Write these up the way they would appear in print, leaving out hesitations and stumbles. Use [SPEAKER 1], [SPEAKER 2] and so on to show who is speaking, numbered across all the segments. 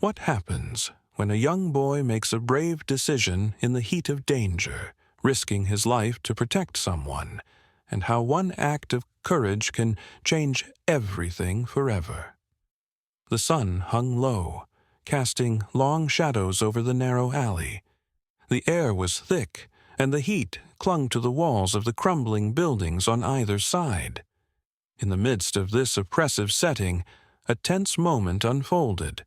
[SPEAKER 1] What happens when a young boy makes a brave decision in the heat of danger, risking his life to protect someone, and how one act of courage can change everything forever? The sun hung low, casting long shadows over the narrow alley. The air was thick, and the heat clung to the walls of the crumbling buildings on either side. In the midst of this oppressive setting, a tense moment unfolded.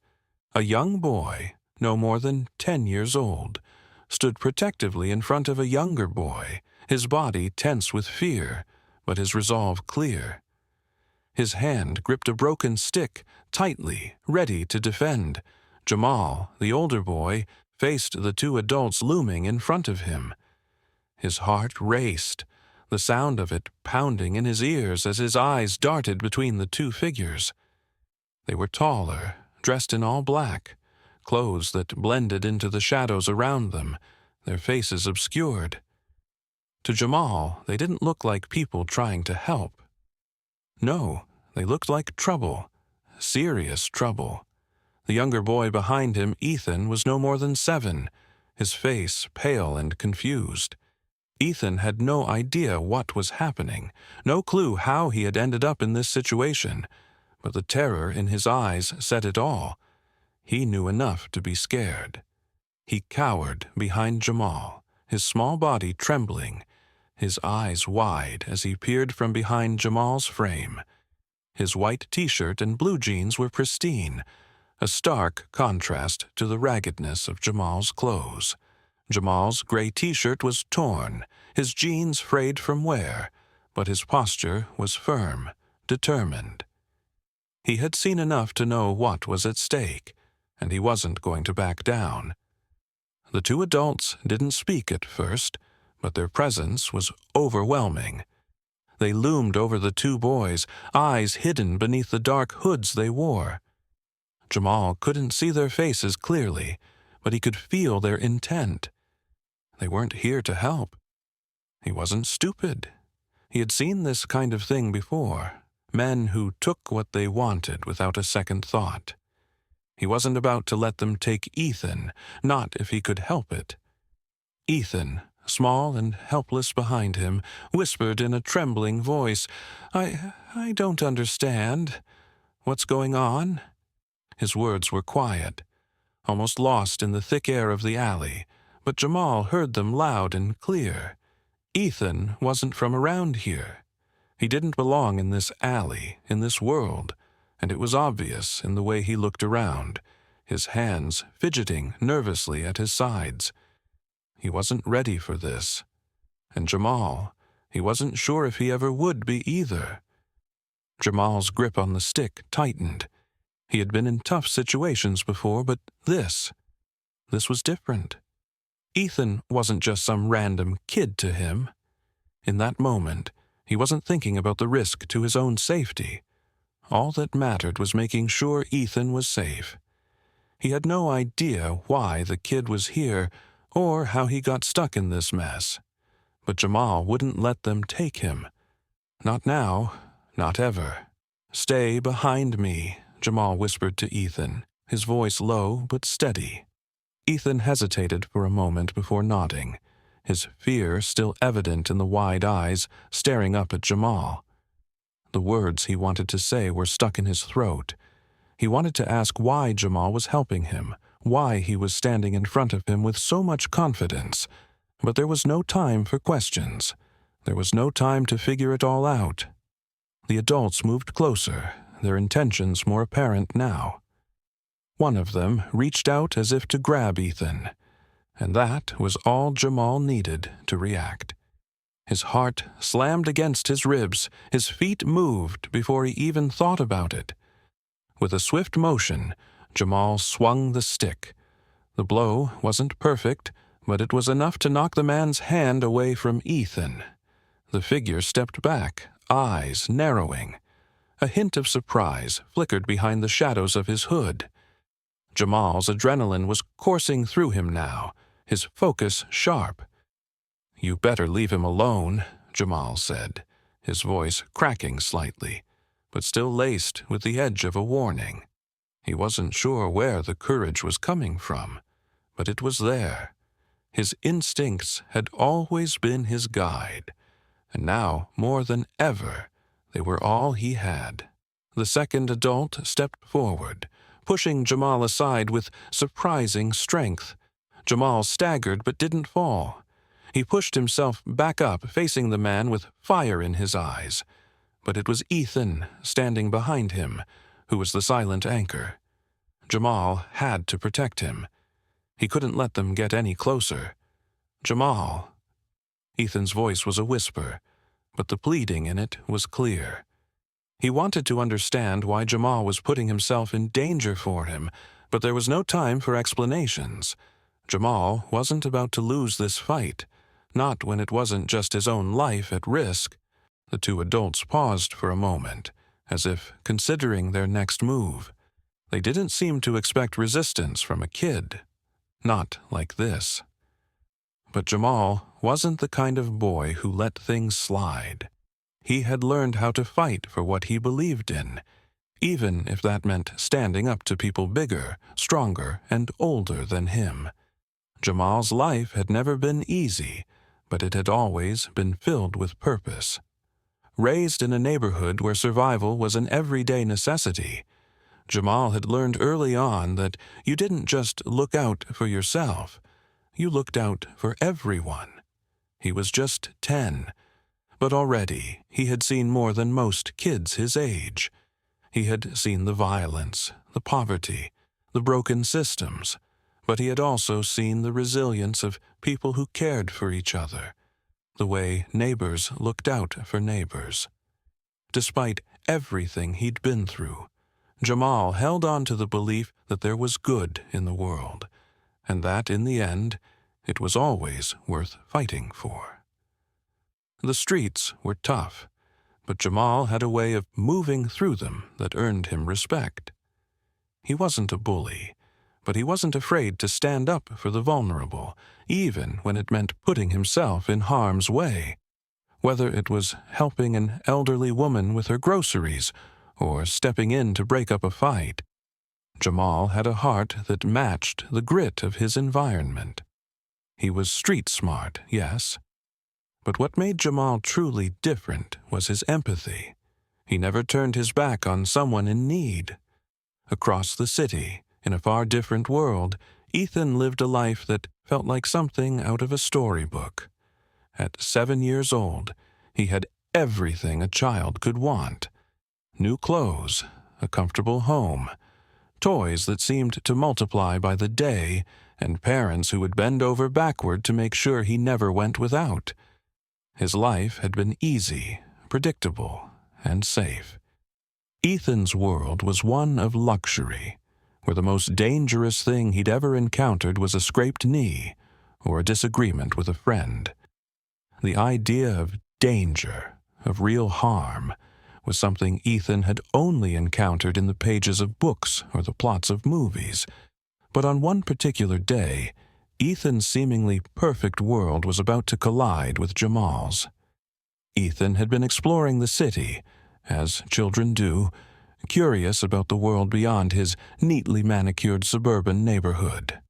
[SPEAKER 1] A young boy, no more than 10 years old, stood protectively in front of a younger boy, his body tense with fear, but his resolve clear. His hand gripped a broken stick tightly, ready to defend. Jamal, the older boy, faced the two adults looming in front of him. His heart raced, the sound of it pounding in his ears as his eyes darted between the two figures. They were taller, dressed in all black, clothes that blended into the shadows around them, their faces obscured. To Jamal, they didn't look like people trying to help. No, they looked like trouble, serious trouble. The younger boy behind him, Ethan, was no more than 7, his face pale and confused. Ethan had no idea what was happening, no clue how he had ended up in this situation, but the terror in his eyes said it all. He knew enough to be scared. He cowered behind Jamal, his small body trembling, his eyes wide as he peered from behind Jamal's frame. His white t-shirt and blue jeans were pristine, a stark contrast to the raggedness of Jamal's clothes. Jamal's gray t-shirt was torn, his jeans frayed from wear, but his posture was firm, determined. He had seen enough to know what was at stake, and he wasn't going to back down. The two adults didn't speak at first, but their presence was overwhelming. They loomed over the two boys, eyes hidden beneath the dark hoods they wore. Jamal couldn't see their faces clearly, but he could feel their intent. They weren't here to help. He wasn't stupid. He had seen this kind of thing before, men who took what they wanted without a second thought. He wasn't about to let them take Ethan, not if he could help it. Ethan, small and helpless behind him, whispered in a trembling voice, I don't understand. What's going on?" His words were quiet, almost lost in the thick air of the alley, but Jamal heard them loud and clear. Ethan wasn't from around here. He didn't belong in this alley, in this world, and it was obvious in the way he looked around, his hands fidgeting nervously at his sides. He wasn't ready for this. And Jamal, he wasn't sure if he ever would be either. Jamal's grip on the stick tightened. He had been in tough situations before, but this was different. Ethan wasn't just some random kid to him. In that moment, he wasn't thinking about the risk to his own safety. All that mattered was making sure Ethan was safe. He had no idea why the kid was here or how he got stuck in this mess. But Jamal wouldn't let them take him. Not now, not ever. "Stay behind me," Jamal whispered to Ethan, his voice low but steady. Ethan hesitated for a moment before nodding, his fear still evident in the wide eyes staring up at Jamal. The words he wanted to say were stuck in his throat. He wanted to ask why Jamal was helping him, why he was standing in front of him with so much confidence, but there was no time for questions. There was no time to figure it all out. The adults moved closer, their intentions more apparent now. One of them reached out as if to grab Ethan, and that was all Jamal needed to react. His heart slammed against his ribs, his feet moved before he even thought about it. With a swift motion, Jamal swung the stick. The blow wasn't perfect, but it was enough to knock the man's hand away from Ethan. The figure stepped back, eyes narrowing. A hint of surprise flickered behind the shadows of his hood. Jamal's adrenaline was coursing through him now, his focus sharp. "You better leave him alone," Jamal said, his voice cracking slightly, but still laced with the edge of a warning. He wasn't sure where the courage was coming from, but it was there. His instincts had always been his guide, and now, more than ever, they were all he had. The second adult stepped forward, pushing Jamal aside with surprising strength. Jamal staggered but didn't fall. He pushed himself back up, facing the man with fire in his eyes. But it was Ethan, standing behind him, who was the silent anchor. Jamal had to protect him. He couldn't let them get any closer. Jamal. Ethan's voice was a whisper, but the pleading in it was clear. He wanted to understand why Jamal was putting himself in danger for him, but there was no time for explanations. Jamal wasn't about to lose this fight, not when it wasn't just his own life at risk. The two adults paused for a moment, as if considering their next move. They didn't seem to expect resistance from a kid. Not like this. But Jamal wasn't the kind of boy who let things slide. He had learned how to fight for what he believed in, even if that meant standing up to people bigger, stronger, and older than him. Jamal's life had never been easy, but it had always been filled with purpose. Raised in a neighborhood where survival was an everyday necessity, Jamal had learned early on that you didn't just look out for yourself, you looked out for everyone. He was just 10, but already he had seen more than most kids his age. He had seen the violence, the poverty, the broken systems, but he had also seen the resilience of people who cared for each other, the way neighbors looked out for neighbors. Despite everything he'd been through, Jamal held on to the belief that there was good in the world, and that, in the end, it was always worth fighting for. The streets were tough, but Jamal had a way of moving through them that earned him respect. He wasn't a bully, but he wasn't afraid to stand up for the vulnerable, even when it meant putting himself in harm's way. Whether it was helping an elderly woman with her groceries or stepping in to break up a fight, Jamal had a heart that matched the grit of his environment. He was street smart, yes, but what made Jamal truly different was his empathy. He never turned his back on someone in need. Across the city, in a far different world, Ethan lived a life that felt like something out of a storybook. At 7 years old, he had everything a child could want. New clothes, a comfortable home, toys that seemed to multiply by the day, and parents who would bend over backward to make sure he never went without. His life had been easy, predictable, and safe. Ethan's world was one of luxury, where the most dangerous thing he'd ever encountered was a scraped knee or a disagreement with a friend. The idea of danger, of real harm, was something Ethan had only encountered in the pages of books or the plots of movies. But on one particular day, Ethan's seemingly perfect world was about to collide with Jamal's. Ethan had been exploring the city, as children do, curious about the world beyond his neatly manicured suburban neighborhood.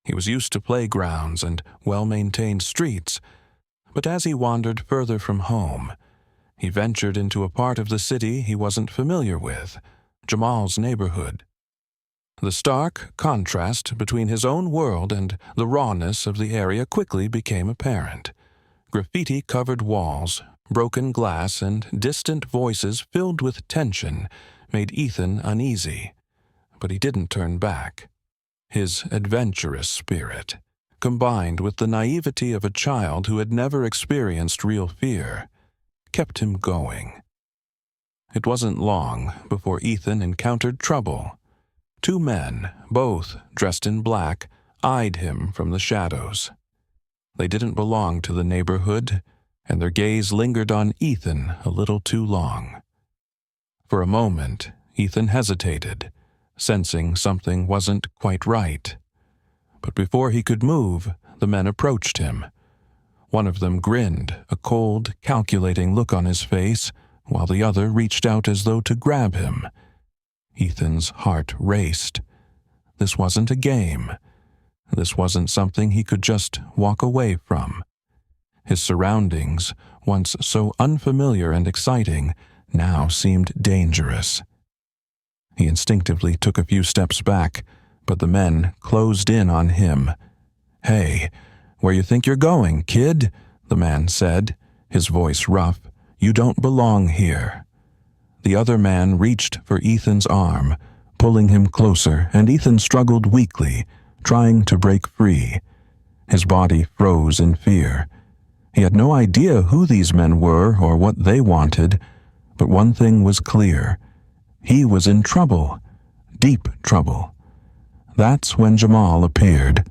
[SPEAKER 1] He was used to playgrounds and well-maintained streets, but as he wandered further from home, he ventured into a part of the city he wasn't familiar with, Jamal's neighborhood. The stark contrast between his own world and the rawness of the area quickly became apparent. Graffiti-covered walls, broken glass, and distant voices filled with tension made Ethan uneasy, but he didn't turn back. His adventurous spirit, combined with the naivety of a child who had never experienced real fear, kept him going. It wasn't long before Ethan encountered trouble. 2 men, both dressed in black, eyed him from the shadows. They didn't belong to the neighborhood, and their gaze lingered on Ethan a little too long. For a moment, Ethan hesitated, sensing something wasn't quite right. But before he could move, the men approached him. One of them grinned, a cold, calculating look on his face, while the other reached out as though to grab him. Ethan's heart raced. This wasn't a game. This wasn't something he could just walk away from. His surroundings, once so unfamiliar and exciting, now seemed dangerous. He instinctively took a few steps back, but the men closed in on him. "Hey, where you think you're going, kid?" the man said, his voice rough. "You don't belong here." The other man reached for Ethan's arm, pulling him closer, and Ethan struggled weakly, trying to break free. His body froze in fear. He had no idea who these men were or what they wanted, but one thing was clear. He was in trouble, deep trouble. That's when Jamal appeared.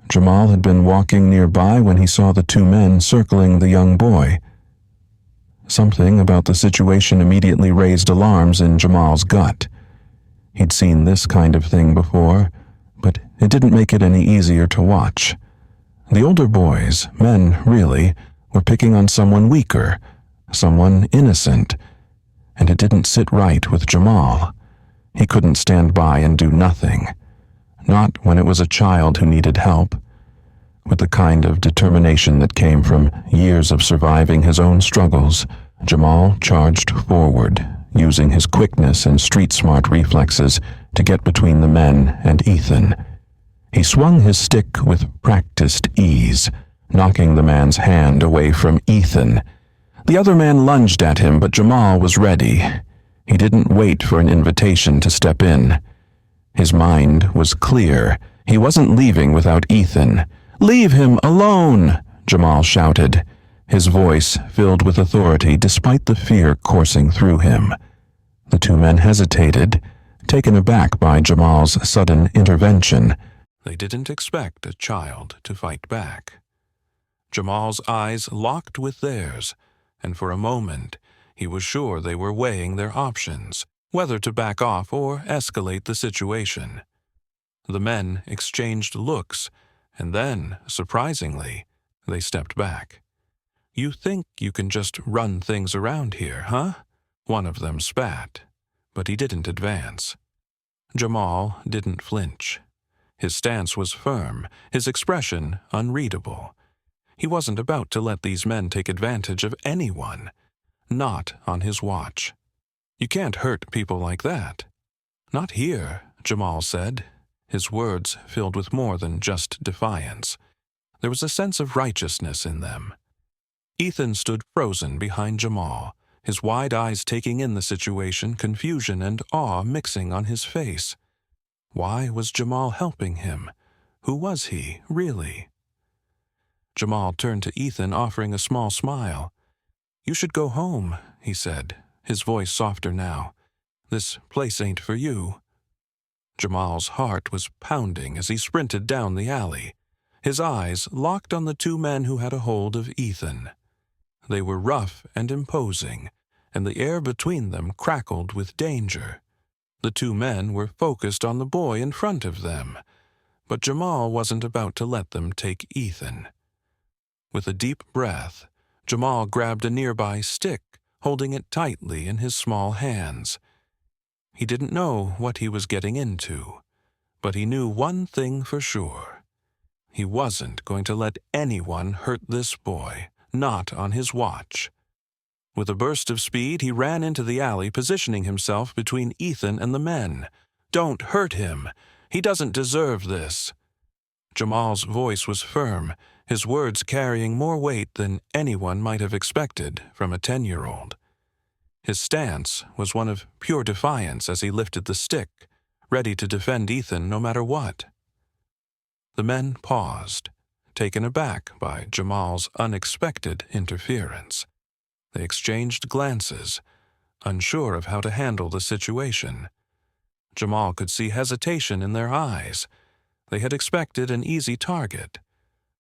[SPEAKER 1] Jamal had been walking nearby when he saw the two men circling the young boy. Something about the situation immediately raised alarms in Jamal's gut. He'd seen this kind of thing before, but it didn't make it any easier to watch. The older boys, men really, were picking on someone weaker, someone innocent, and it didn't sit right with Jamal. He couldn't stand by and do nothing. Not when it was a child who needed help. With the kind of determination that came from years of surviving his own struggles, Jamal charged forward, using his quickness and street-smart reflexes to get between the men and Ethan. He swung his stick with practiced ease, knocking the man's hand away from Ethan. The other man lunged at him, but Jamal was ready. He didn't wait for an invitation to step in. His mind was clear. He wasn't leaving without Ethan. "Leave him alone!" Jamal shouted, his voice filled with authority despite the fear coursing through him. The two men hesitated, taken aback by Jamal's sudden intervention. They didn't expect a child to fight back. Jamal's eyes locked with theirs, and for a moment he was sure they were weighing their options, whether to back off or escalate the situation. The men exchanged looks, and then, surprisingly, they stepped back. "You think you can just run things around here, huh?" One of them spat, but he didn't advance. Jamal didn't flinch. His stance was firm, his expression unreadable. He wasn't about to let these men take advantage of anyone. Not on his watch. "You can't hurt people like that." "Not here," Jamal said, his words filled with more than just defiance. There was a sense of righteousness in them. Ethan stood frozen behind Jamal, his wide eyes taking in the situation, confusion and awe mixing on his face. Why was Jamal helping him? Who was he, really? Jamal turned to Ethan, offering a small smile. "You should go home," he said, his voice softer now. "This place ain't for you." Jamal's heart was pounding as he sprinted down the alley, his eyes locked on the two men who had a hold of Ethan. They were rough and imposing, and the air between them crackled with danger. The two men were focused on the boy in front of them, but Jamal wasn't about to let them take Ethan. With a deep breath, Jamal grabbed a nearby stick, holding it tightly in his small hands. He didn't know what he was getting into, but he knew one thing for sure. He wasn't going to let anyone hurt this boy, not on his watch. With a burst of speed, he ran into the alley, positioning himself between Ethan and the men. "Don't hurt him. He doesn't deserve this." Jamal's voice was firm, his words carrying more weight than anyone might have expected from a 10-year-old. His stance was one of pure defiance as he lifted the stick, ready to defend Ethan no matter what. The men paused, taken aback by Jamal's unexpected interference. They exchanged glances, unsure of how to handle the situation. Jamal could see hesitation in their eyes. They had expected an easy target,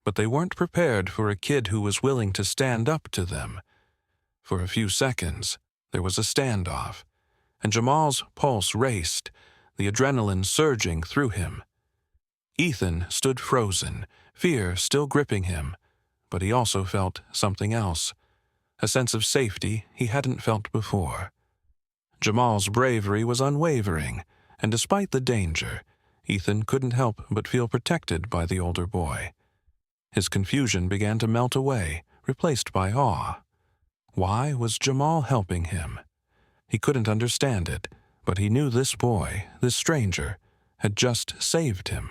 [SPEAKER 1] but they weren't prepared for a kid who was willing to stand up to them. For a few seconds, there was a standoff, and Jamal's pulse raced, the adrenaline surging through him. Ethan stood frozen, fear still gripping him, but he also felt something else, a sense of safety he hadn't felt before. Jamal's bravery was unwavering, and despite the danger, Ethan couldn't help but feel protected by the older boy. His confusion began to melt away, replaced by awe. Why was Jamal helping him? He couldn't understand it, but he knew this boy, this stranger, had just saved him.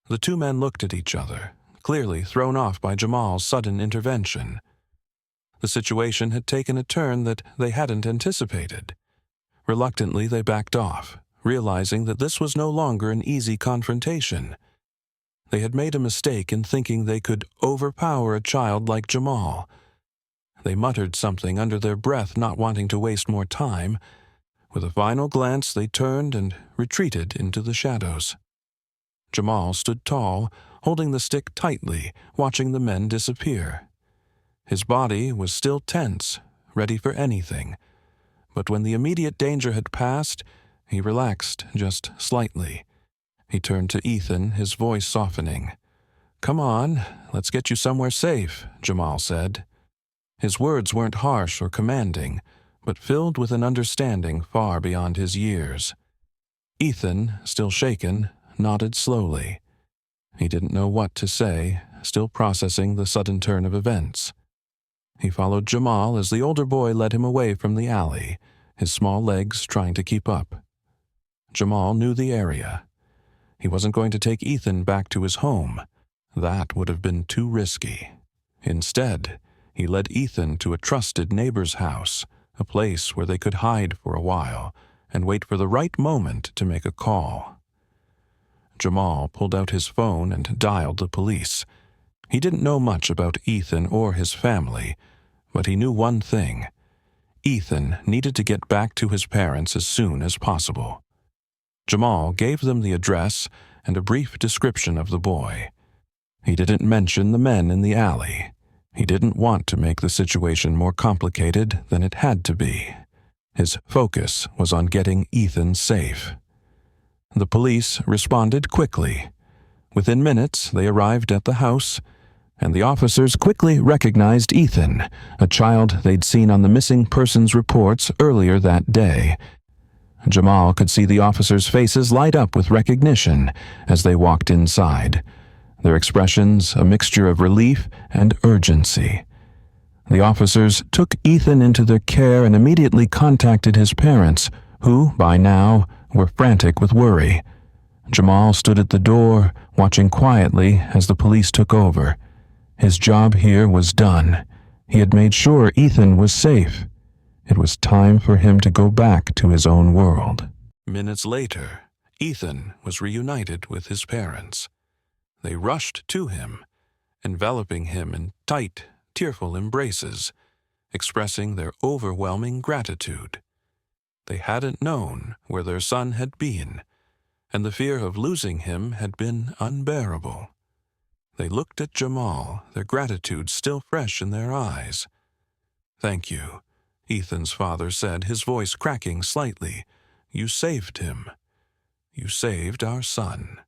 [SPEAKER 1] The two men looked at each other, clearly thrown off by Jamal's sudden intervention. The situation had taken a turn that they hadn't anticipated. Reluctantly, they backed off, realizing that this was no longer an easy confrontation. They had made a mistake in thinking they could overpower a child like Jamal. They muttered something under their breath, not wanting to waste more time. With a final glance, they turned and retreated into the shadows. Jamal stood tall, holding the stick tightly, watching the men disappear. His body was still tense, ready for anything. But when the immediate danger had passed, he relaxed just slightly. He turned to Ethan, his voice softening. "Come on, let's get you somewhere safe," Jamal said. His words weren't harsh or commanding, but filled with an understanding far beyond his years. Ethan, still shaken, nodded slowly. He didn't know what to say, still processing the sudden turn of events. He followed Jamal as the older boy led him away from the alley, his small legs trying to keep up. Jamal knew the area. He wasn't going to take Ethan back to his home. That would have been too risky. Instead, he led Ethan to a trusted neighbor's house, a place where they could hide for a while and wait for the right moment to make a call. Jamal pulled out his phone and dialed the police. He didn't know much about Ethan or his family, but he knew one thing. Ethan needed to get back to his parents as soon as possible. Jamal gave them the address and a brief description of the boy. He didn't mention the men in the alley. He didn't want to make the situation more complicated than it had to be. His focus was on getting Ethan safe. The police responded quickly. Within minutes, they arrived at the house, and the officers quickly recognized Ethan, a child they'd seen on the missing persons reports earlier that day. Jamal could see the officers' faces light up with recognition as they walked inside, their expressions a mixture of relief and urgency. The officers took Ethan into their care and immediately contacted his parents, who, by now, were frantic with worry. Jamal stood at the door, watching quietly as the police took over. His job here was done. He had made sure Ethan was safe. It was time for him to go back to his own world. Minutes later, Ethan was reunited with his parents. They rushed to him, enveloping him in tight, tearful embraces, expressing their overwhelming gratitude. They hadn't known where their son had been, and the fear of losing him had been unbearable. They looked at Jamal, their gratitude still fresh in their eyes. "Thank you," Ethan's father said, his voice cracking slightly. "You saved him. You saved our son."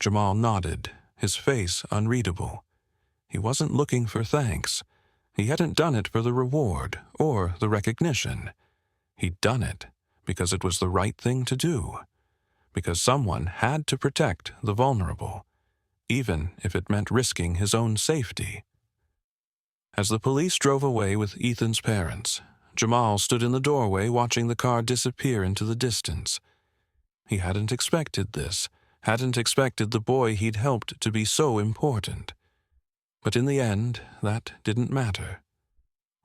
[SPEAKER 1] Jamal nodded, his face unreadable. He wasn't looking for thanks. He hadn't done it for the reward or the recognition. He'd done it because it was the right thing to do, because someone had to protect the vulnerable, even if it meant risking his own safety. As the police drove away with Ethan's parents, Jamal stood in the doorway watching the car disappear into the distance. He hadn't expected this, hadn't expected the boy he'd helped to be so important. But in the end, that didn't matter.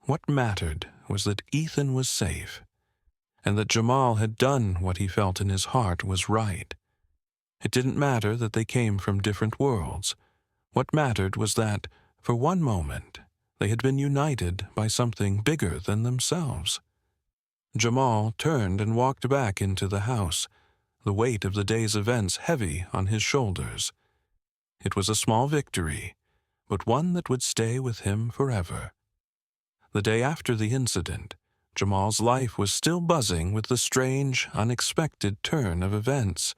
[SPEAKER 1] What mattered was that Ethan was safe, and that Jamal had done what he felt in his heart was right. It didn't matter that they came from different worlds. What mattered was that, for one moment, they had been united by something bigger than themselves. Jamal turned and walked back into the house, the weight of the day's events heavy on his shoulders. It was a small victory, but one that would stay with him forever. The day after the incident, Jamal's life was still buzzing with the strange, unexpected turn of events.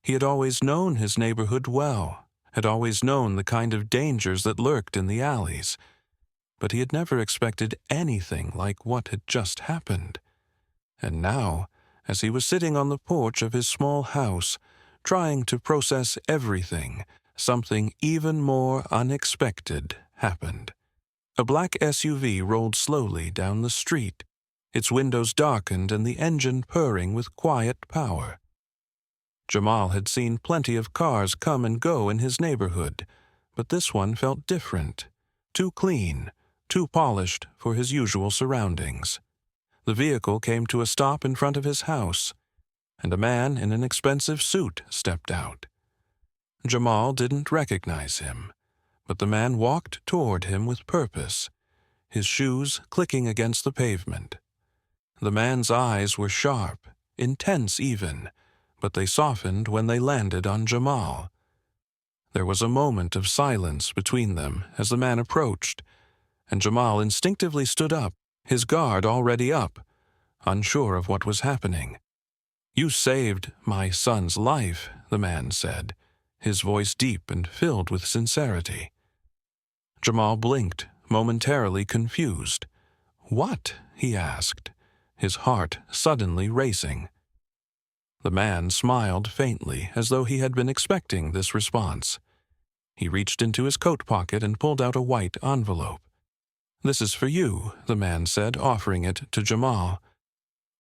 [SPEAKER 1] He had always known his neighborhood well, had always known the kind of dangers that lurked in the alleys, but he had never expected anything like what had just happened. And now, as he was sitting on the porch of his small house, trying to process everything, something even more unexpected happened. A black SUV rolled slowly down the street, its windows darkened and the engine purring with quiet power. Jamal had seen plenty of cars come and go in his neighborhood, but this one felt different, too clean, too polished for his usual surroundings. The vehicle came to a stop in front of his house, and a man in an expensive suit stepped out. Jamal didn't recognize him, but the man walked toward him with purpose, his shoes clicking against the pavement. The man's eyes were sharp, intense even, but they softened when they landed on Jamal. There was a moment of silence between them as the man approached, and Jamal instinctively stood up, his guard already up, unsure of what was happening. "You saved my son's life," the man said, his voice deep and filled with sincerity. Jamal blinked, momentarily confused. "What?" he asked, his heart suddenly racing. The man smiled faintly, as though he had been expecting this response. He reached into his coat pocket and pulled out a white envelope. "This is for you," the man said, offering it to Jamal.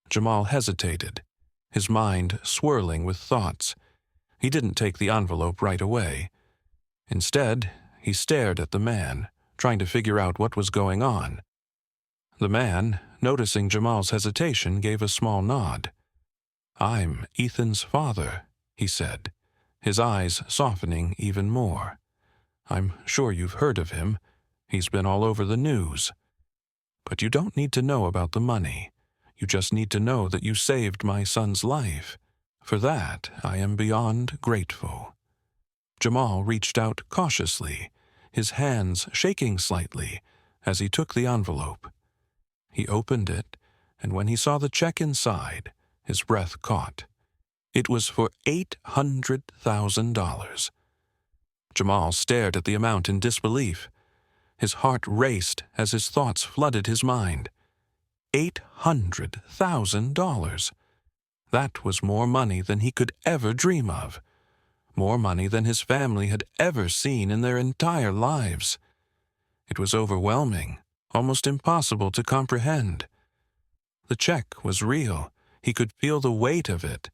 [SPEAKER 1] Jamal hesitated, his mind swirling with thoughts. He didn't take the envelope right away. Instead, he stared at the man, trying to figure out what was going on. The man, noticing Jamal's hesitation, gave a small nod. "I'm Ethan's father," he said, his eyes softening even more. "I'm sure you've heard of him. He's been all over the news. But you don't need to know about the money. You just need to know that you saved my son's life. For that, I am beyond grateful." Jamal reached out cautiously, his hands shaking slightly as he took the envelope. He opened it, and when he saw the check inside, his breath caught. It was for $800,000. Jamal stared at the amount in disbelief. His heart raced as his thoughts flooded his mind. $800,000. That was more money than he could ever dream of. More money than his family had ever seen in their entire lives. It was overwhelming, almost impossible to comprehend. The check was real. He could feel the weight of it,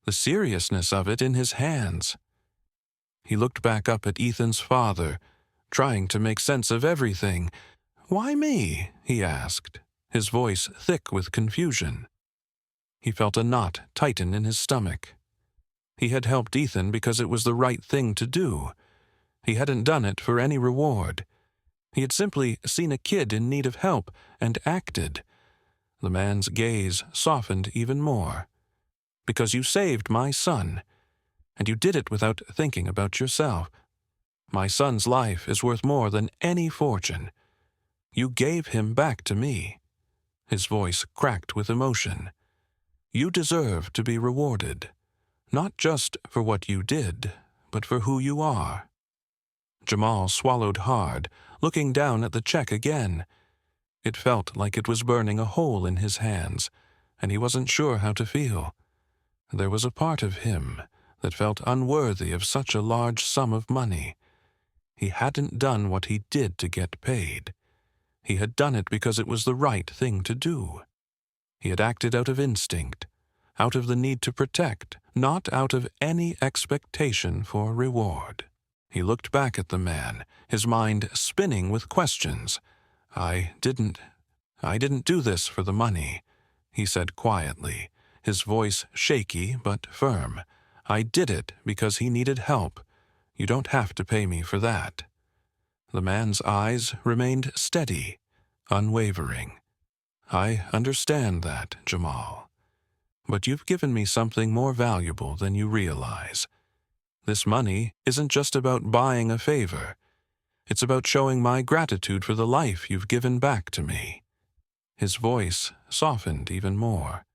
[SPEAKER 1] the seriousness of it in his hands. He looked back up at Ethan's father, trying to make sense of everything. "Why me?" he asked, his voice thick with confusion. He felt a knot tighten in his stomach. He had helped Ethan because it was the right thing to do. He hadn't done it for any reward. He had simply seen a kid in need of help and acted. The man's gaze softened even more. "Because you saved my son, and you did it without thinking about yourself. My son's life is worth more than any fortune. You gave him back to me." His voice cracked with emotion. "You deserve to be rewarded, not just for what you did, but for who you are." Jamal swallowed hard, looking down at the check again. It felt like it was burning a hole in his hands, and he wasn't sure how to feel. There was a part of him that felt unworthy of such a large sum of money. He hadn't done what he did to get paid. He had done it because it was the right thing to do. He had acted out of instinct, out of the need to protect, not out of any expectation for reward. He looked back at the man, his mind spinning with questions. I didn't do this for the money," he said quietly, his voice shaky but firm. "I did it because he needed help. You don't have to pay me for that." The man's eyes remained steady, unwavering. "I understand that, Jamal. But you've given me something more valuable than you realize. This money isn't just about buying a favor. It's about showing my gratitude for the life you've given back to me." His voice softened even more,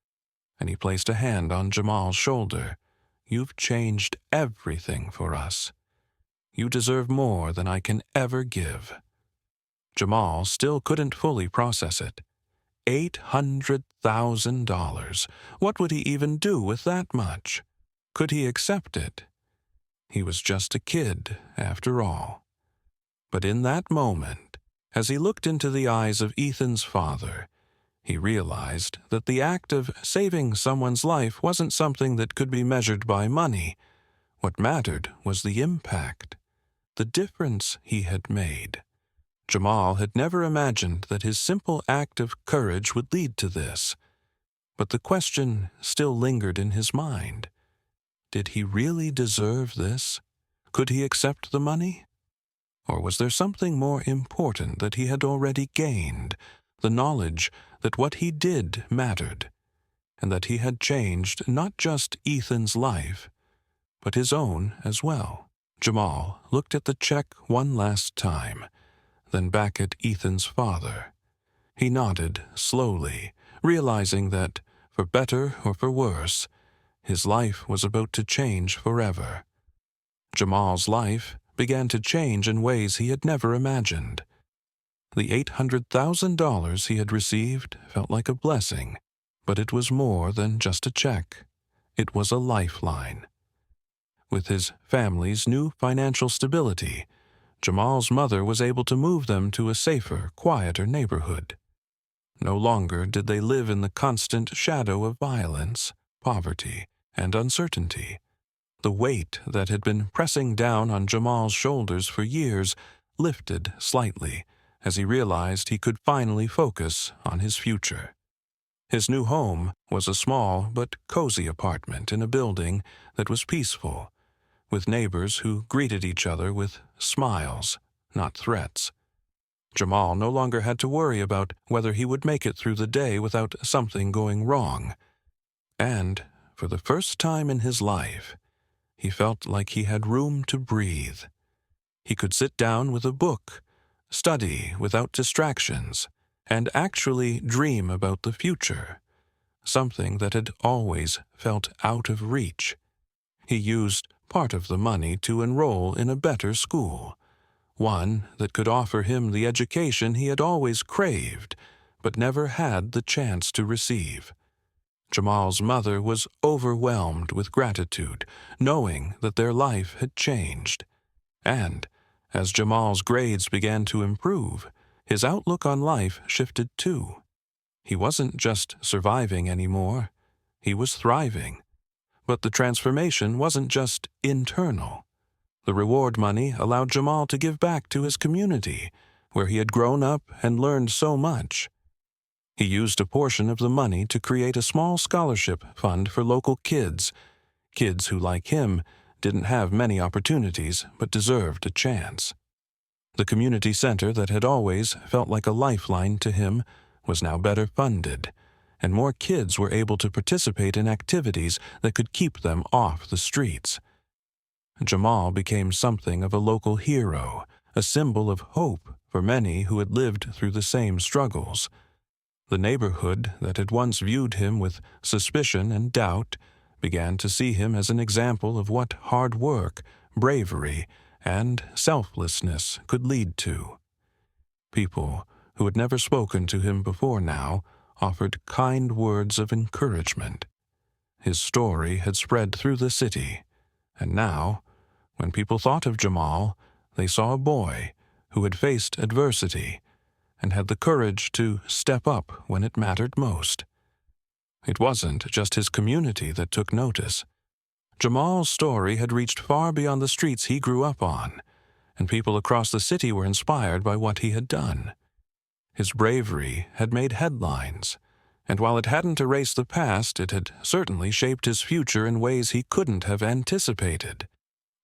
[SPEAKER 1] and he placed a hand on Jamal's shoulder. "You've changed everything for us. You deserve more than I can ever give." Jamal still couldn't fully process it. $800,000. What would he even do with that much? Could he accept it? He was just a kid, after all. But in that moment, as he looked into the eyes of Ethan's father, he realized that the act of saving someone's life wasn't something that could be measured by money. What mattered was the impact, the difference he had made. Jamal had never imagined that his simple act of courage would lead to this. But the question still lingered in his mind. Did he really deserve this? Could he accept the money? Or was there something more important that he had already gained, the knowledge that what he did mattered, and that he had changed not just Ethan's life, but his own as well? Jamal looked at the check one last time, then back at Ethan's father. He nodded slowly, realizing that, for better or for worse, his life was about to change forever. Jamal's life began to change in ways he had never imagined. The $800,000 he had received felt like a blessing, but it was more than just a check. It was a lifeline. With his family's new financial stability, Jamal's mother was able to move them to a safer, quieter neighborhood. No longer did they live in the constant shadow of violence, poverty, and uncertainty. The weight that had been pressing down on Jamal's shoulders for years lifted slightly as he realized he could finally focus on his future. His new home was a small but cozy apartment in a building that was peaceful, with neighbors who greeted each other with smiles, not threats. Jamal no longer had to worry about whether he would make it through the day without something going wrong. And, for the first time in his life, he felt like he had room to breathe. He could sit down with a book, study without distractions, and actually dream about the future, something that had always felt out of reach. He used part of the money to enroll in a better school, one that could offer him the education he had always craved, but never had the chance to receive. Jamal's mother was overwhelmed with gratitude, knowing that their life had changed. And, as Jamal's grades began to improve, his outlook on life shifted too. He wasn't just surviving anymore, he was thriving. But the transformation wasn't just internal. The reward money allowed Jamal to give back to his community, where he had grown up and learned so much. He used a portion of the money to create a small scholarship fund for local kids who, like him, didn't have many opportunities but deserved a chance. The community center that had always felt like a lifeline to him was now better funded, and more kids were able to participate in activities that could keep them off the streets. Jamal became something of a local hero, a symbol of hope for many who had lived through the same struggles. The neighborhood that had once viewed him with suspicion and doubt began to see him as an example of what hard work, bravery, and selflessness could lead to. People who had never spoken to him before now offered kind words of encouragement. His story had spread through the city, and now, when people thought of Jamal, they saw a boy who had faced adversity and had the courage to step up when it mattered most. It wasn't just his community that took notice. Jamal's story had reached far beyond the streets he grew up on, and people across the city were inspired by what he had done. His bravery had made headlines, and while it hadn't erased the past, it had certainly shaped his future in ways he couldn't have anticipated.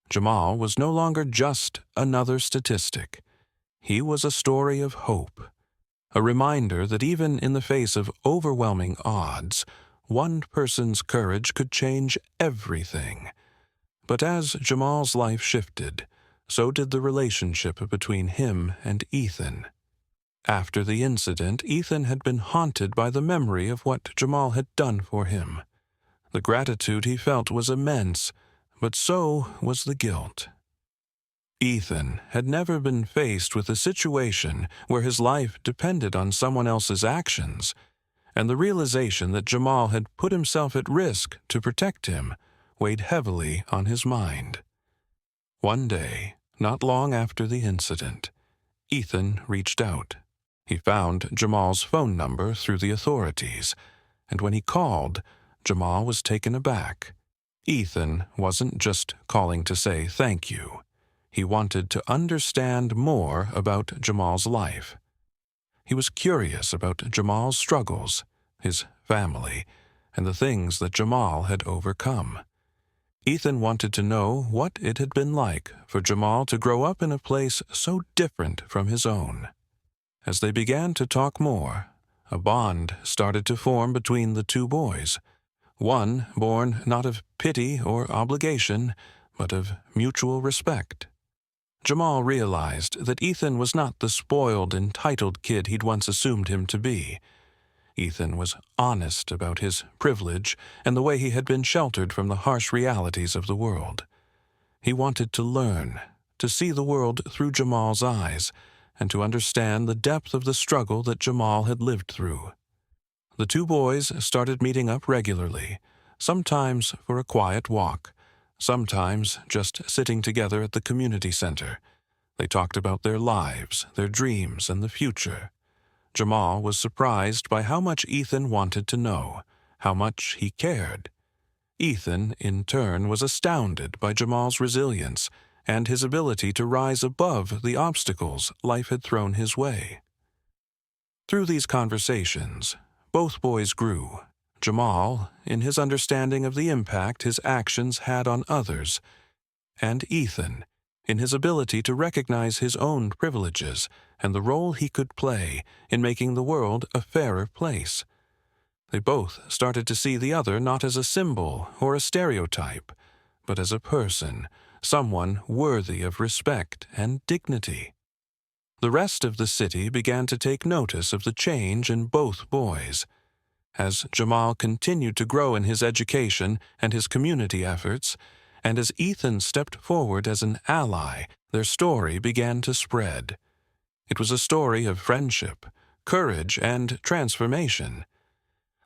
[SPEAKER 1] Jamal was no longer just another statistic. He was a story of hope, a reminder that even in the face of overwhelming odds, one person's courage could change everything. But as Jamal's life shifted, so did the relationship between him and Ethan. After the incident, Ethan had been haunted by the memory of what Jamal had done for him. The gratitude he felt was immense, but so was the guilt. Ethan had never been faced with a situation where his life depended on someone else's actions, and the realization that Jamal had put himself at risk to protect him weighed heavily on his mind. One day, not long after the incident, Ethan reached out. He found Jamal's phone number through the authorities, and when he called, Jamal was taken aback. Ethan wasn't just calling to say thank you. He wanted to understand more about Jamal's life. He was curious about Jamal's struggles, his family, and the things that Jamal had overcome. Ethan wanted to know what it had been like for Jamal to grow up in a place so different from his own. As they began to talk more, a bond started to form between the two boys, one born not of pity or obligation, but of mutual respect. Jamal realized that Ethan was not the spoiled, entitled kid he'd once assumed him to be. Ethan was honest about his privilege and the way he had been sheltered from the harsh realities of the world. He wanted to learn, to see the world through Jamal's eyes, and to understand the depth of the struggle that Jamal had lived through. The two boys started meeting up regularly, sometimes for a quiet walk, sometimes just sitting together at the community center. They talked about their lives, their dreams, and the future. Jamal was surprised by how much Ethan wanted to know, how much he cared. Ethan, in turn, was astounded by Jamal's resilience and his ability to rise above the obstacles life had thrown his way. Through these conversations, both boys grew. Jamal, in his understanding of the impact his actions had on others, and Ethan, in his ability to recognize his own privileges and the role he could play in making the world a fairer place. They both started to see the other not as a symbol or a stereotype, but as a person, someone worthy of respect and dignity. The rest of the city began to take notice of the change in both boys. As Jamal continued to grow in his education and his community efforts, and as Ethan stepped forward as an ally, their story began to spread. It was a story of friendship, courage, and transformation.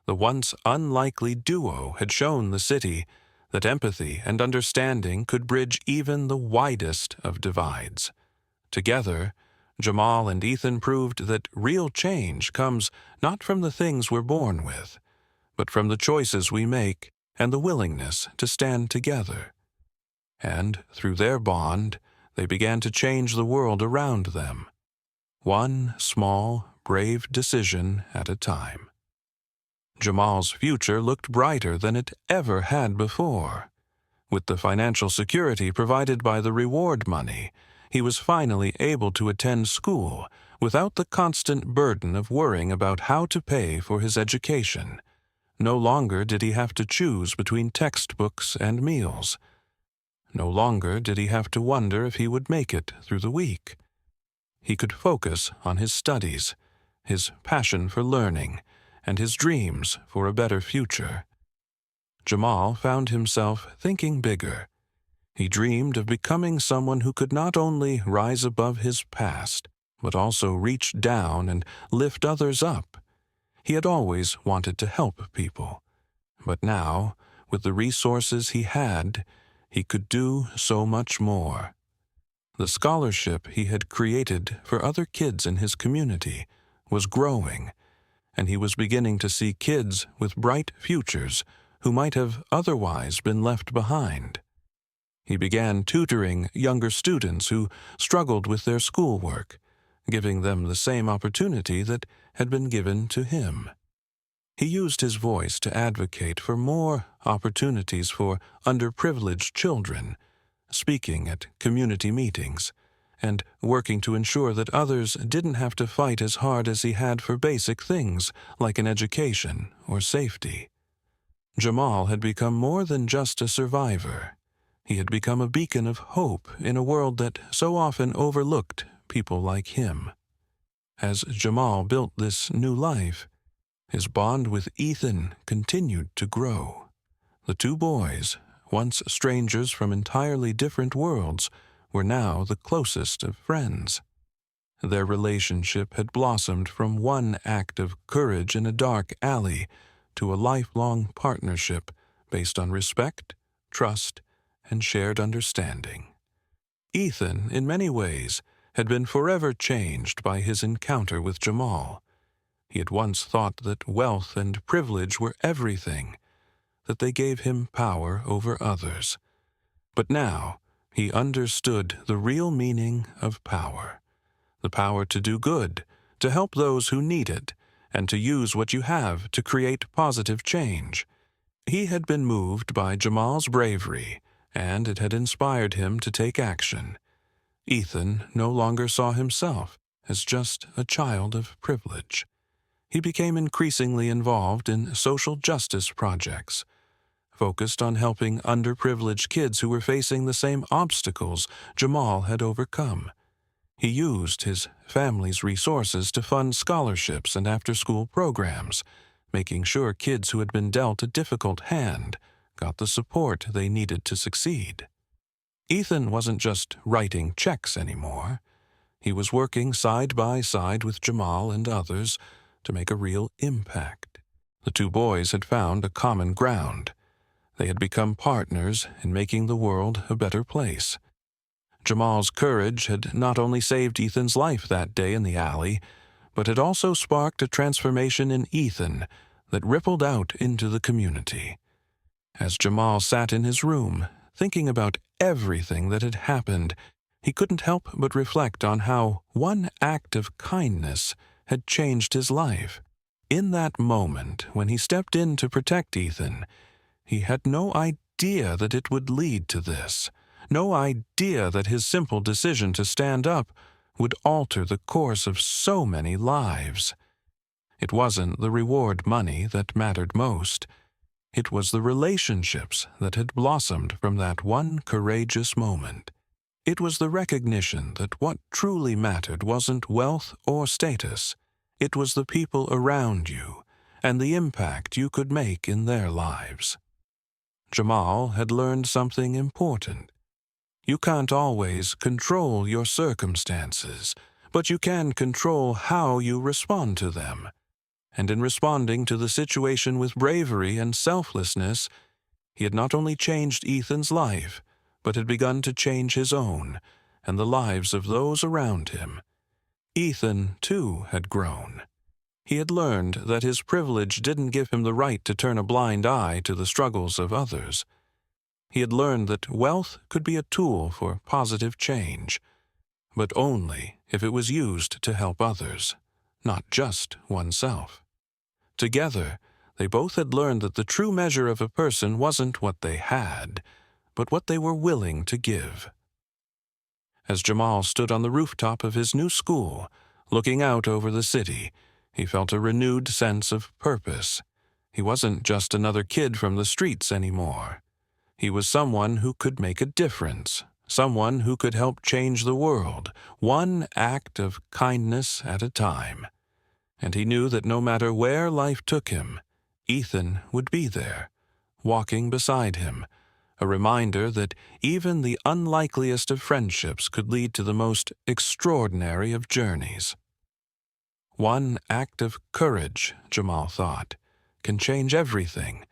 [SPEAKER 1] The once unlikely duo had shown the city that empathy and understanding could bridge even the widest of divides. Together, Jamal and Ethan proved that real change comes not from the things we're born with, but from the choices we make and the willingness to stand together. And through their bond, they began to change the world around them, one small, brave decision at a time. Jamal's future looked brighter than it ever had before. With the financial security provided by the reward money, he was finally able to attend school without the constant burden of worrying about how to pay for his education. No longer did he have to choose between textbooks and meals. No longer did he have to wonder if he would make it through the week. He could focus on his studies, his passion for learning, and his dreams for a better future. Jamal found himself thinking bigger. He dreamed of becoming someone who could not only rise above his past, but also reach down and lift others up. He had always wanted to help people, but now, with the resources he had, he could do so much more. The scholarship he had created for other kids in his community was growing, and he was beginning to see kids with bright futures who might have otherwise been left behind. He began tutoring younger students who struggled with their schoolwork, giving them the same opportunity that had been given to him. He used his voice to advocate for more opportunities for underprivileged children, speaking at community meetings, and working to ensure that others didn't have to fight as hard as he had for basic things like an education or safety. Jamal had become more than just a survivor. He had become a beacon of hope in a world that so often overlooked people like him. As Jamal built this new life, his bond with Ethan continued to grow. The two boys, once strangers from entirely different worlds, were now the closest of friends. Their relationship had blossomed from one act of courage in a dark alley to a lifelong partnership based on respect, trust, and shared understanding. Ethan, in many ways, had been forever changed by his encounter with Jamal. He had once thought that wealth and privilege were everything, that they gave him power over others. But now he understood the real meaning of power. The power to do good, to help those who need it, and to use what you have to create positive change. He had been moved by Jamal's bravery, and it had inspired him to take action. Ethan no longer saw himself as just a child of privilege. He became increasingly involved in social justice projects, focused on helping underprivileged kids who were facing the same obstacles Jamal had overcome. He used his family's resources to fund scholarships and after-school programs, making sure kids who had been dealt a difficult hand got the support they needed to succeed. Ethan wasn't just writing checks anymore. He was working side by side with Jamal and others to make a real impact. The two boys had found a common ground. They had become partners in making the world a better place. Jamal's courage had not only saved Ethan's life that day in the alley, but had also sparked a transformation in Ethan that rippled out into the community. As Jamal sat in his room, thinking about everything that had happened, he couldn't help but reflect on how one act of kindness had changed his life. In that moment, when he stepped in to protect Ethan, he had no idea that it would lead to this. No idea that his simple decision to stand up would alter the course of so many lives. It wasn't the reward money that mattered most. It was the relationships that had blossomed from that one courageous moment. It was the recognition that what truly mattered wasn't wealth or status. It was the people around you and the impact you could make in their lives. Jamal had learned something important. You can't always control your circumstances, but you can control how you respond to them. And in responding to the situation with bravery and selflessness, he had not only changed Ethan's life, but had begun to change his own and the lives of those around him. Ethan, too, had grown. He had learned that his privilege didn't give him the right to turn a blind eye to the struggles of others. He had learned that wealth could be a tool for positive change, but only if it was used to help others, not just oneself. Together, they both had learned that the true measure of a person wasn't what they had, but what they were willing to give. As Jamal stood on the rooftop of his new school, looking out over the city, he felt a renewed sense of purpose. He wasn't just another kid from the streets anymore. He was someone who could make a difference, someone who could help change the world, one act of kindness at a time. And he knew that no matter where life took him, Ethan would be there, walking beside him, a reminder that even the unlikeliest of friendships could lead to the most extraordinary of journeys. One act of courage, Jamal thought, can change everything,